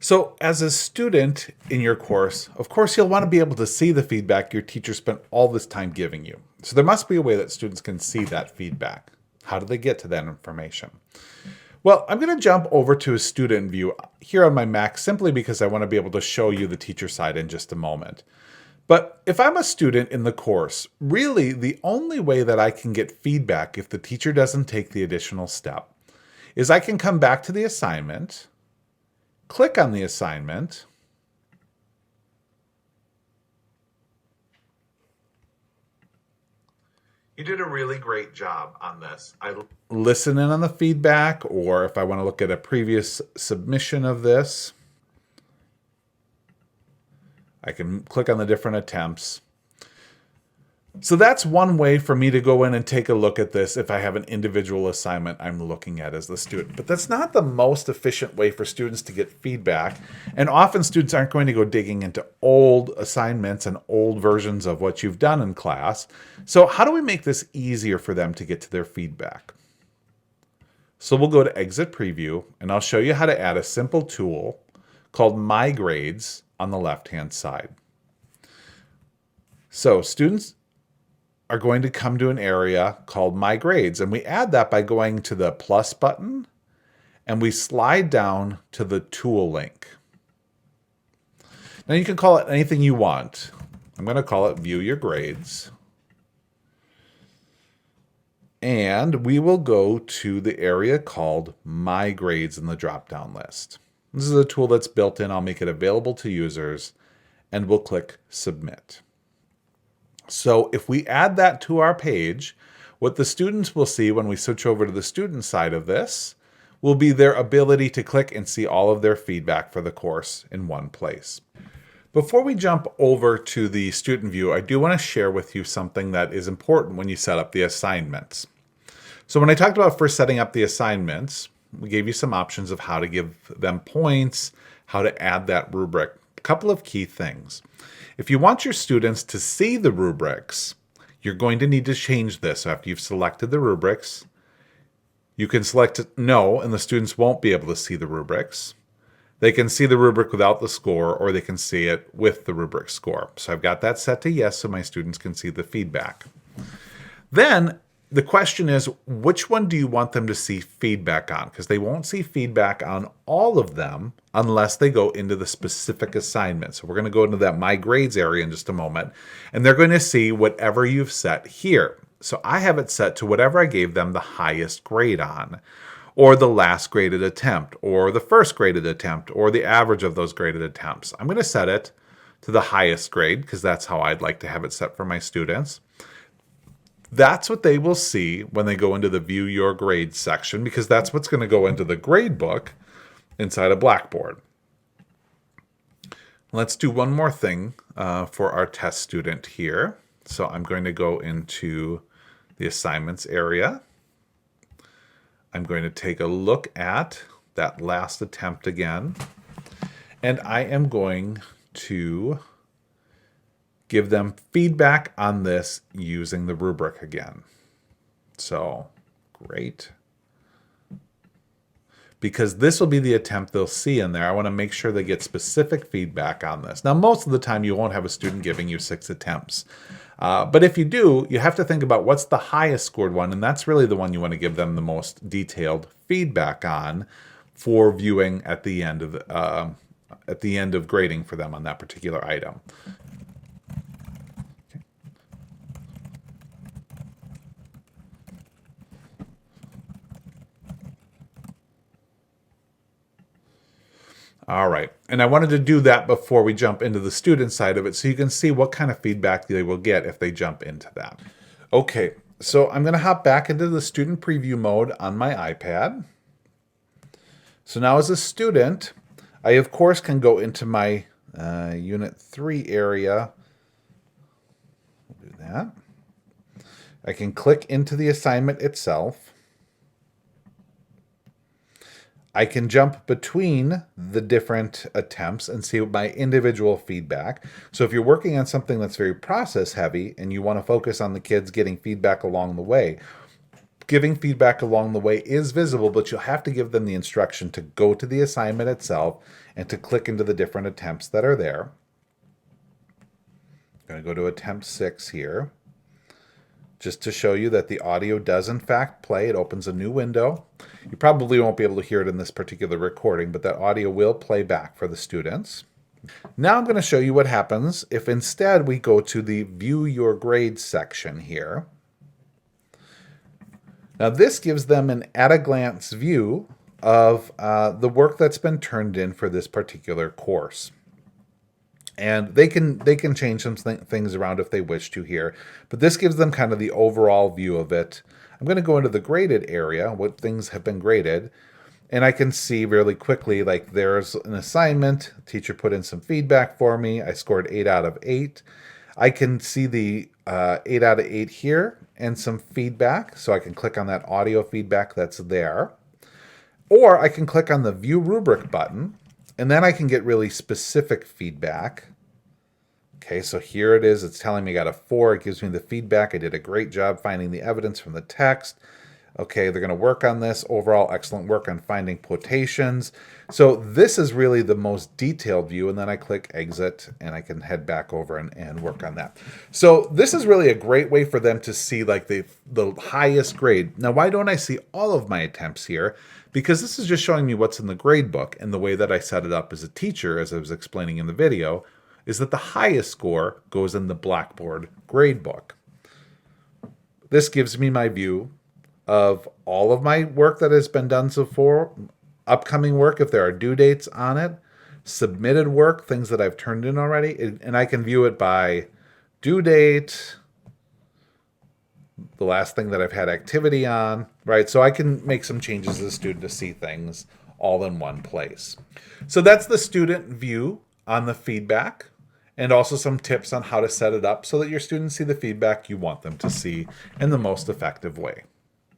So, as a student in your course, of course, you'll want to be able to see the feedback your teacher spent all this time giving you. So, there must be a way that students can see that feedback. How do they get to that information? Well, I'm going to jump over to a student view here on my Mac simply because I want to be able to show you the teacher side in just a moment. But if I'm a student in the course, really the only way that I can get feedback if the teacher doesn't take the additional step is I can come back to the assignment, click on the assignment, you did a really great job on this. I listen in on the feedback, or if I want to look at a previous submission of this, I can click on the different attempts. So that's one way for me to go in and take a look at this if I have an individual assignment I'm looking at as the student. But that's not the most efficient way for students to get feedback. And often students aren't going to go digging into old assignments and old versions of what you've done in class. So how do we make this easier for them to get to their feedback? So we'll go to Exit Preview, and I'll show you how to add a simple tool called My Grades on the left-hand side. So students are going to come to an area called My Grades, and we add that by going to the plus button, and we slide down to the tool link. Now you can call it anything you want. I'm going to call it View Your Grades. And we will go to the area called My Grades in the drop-down list. This is a tool that's built in. I'll make it available to users, and we'll click Submit. So if we add that to our page, what the students will see when we switch over to the student side of this will be their ability to click and see all of their feedback for the course in one place. Before we jump over to the student view, I do want to share with you something that is important when you set up the assignments. So when I talked about first setting up the assignments, we gave you some options of how to give them points, how to add that rubric. A couple of key things. If you want your students to see the rubrics, you're going to need to change this. So after you've selected the rubrics, you can select No, and the students won't be able to see the rubrics. They can see the rubric without the score, or they can see it with the rubric score. So I've got that set to yes, so my students can see the feedback. Then the question is, which one do you want them to see feedback on? Because they won't see feedback on all of them unless they go into the specific assignment. So we're going to go into that My Grades area in just a moment, and they're going to see whatever you've set here. So I have it set to whatever I gave them the highest grade on, or the last graded attempt, or the first graded attempt, or the average of those graded attempts. I'm going to set it to the highest grade because that's how I'd like to have it set for my students. That's what they will see when they go into the View Your Grades section, because that's what's going to go into the grade book inside of Blackboard. Let's do one more thing for our test student here. So I'm going to go into the assignments area. I'm going to take a look at that last attempt again, and I am going to give them feedback on this using the rubric again. So, great. Because this will be the attempt they'll see in there. I want to make sure they get specific feedback on this. Now, most of the time you won't have a student giving you 6 attempts. But if you do, you have to think about what's the highest scored one, and that's really the one you want to give them the most detailed feedback on for viewing at the end of grading for them on that particular item. All right, and I wanted to do that before we jump into the student side of it so you can see what kind of feedback they will get if they jump into that. Okay, so I'm going to hop back into the student preview mode on my iPad. So now as a student, I of course can go into my Unit 3 area. We'll do that. I can click into the assignment itself. I can jump between the different attempts and see my individual feedback. So if you're working on something that's very process heavy and you want to focus on the kids getting feedback along the way, giving feedback along the way is visible, but you'll have to give them the instruction to go to the assignment itself and to click into the different attempts that are there. I'm going to go to attempt 6 here, just to show you that the audio does in fact play. It opens a new window. You probably won't be able to hear it in this particular recording, but that audio will play back for the students. Now I'm going to show you what happens if instead we go to the View Your Grades section here. Now this gives them an at-a-glance view of the work that's been turned in for this particular course. And they can change some things around if they wish to here, but this gives them kind of the overall view of it. I'm going to go into the graded area, what things have been graded, and I can see really quickly, like there's an assignment, teacher put in some feedback for me, I scored 8 out of 8. I can see the 8 out of 8 here and some feedback, so I can click on that audio feedback that's there. Or I can click on the View Rubric button, and then I can get really specific feedback. Okay, so here it is. It's telling me I got a 4. It gives me the feedback. I did a great job finding the evidence from the text. Okay, they're going to work on this. Overall, excellent work on finding quotations. So this is really the most detailed view, and then I click exit, and I can head back over and work on that. So this is really a great way for them to see like the highest grade. Now, why don't I see all of my attempts here? Because this is just showing me what's in the grade book, and the way that I set it up as a teacher, as I was explaining in the video, is that the highest score goes in the Blackboard grade book. This gives me my view of all of my work that has been done so far, upcoming work if there are due dates on it, submitted work, things that I've turned in already, and I can view it by due date, the last thing that I've had activity on, right? So I can make some changes as a student to see things all in one place. So that's the student view on the feedback, and also some tips on how to set it up so that your students see the feedback you want them to see in the most effective way.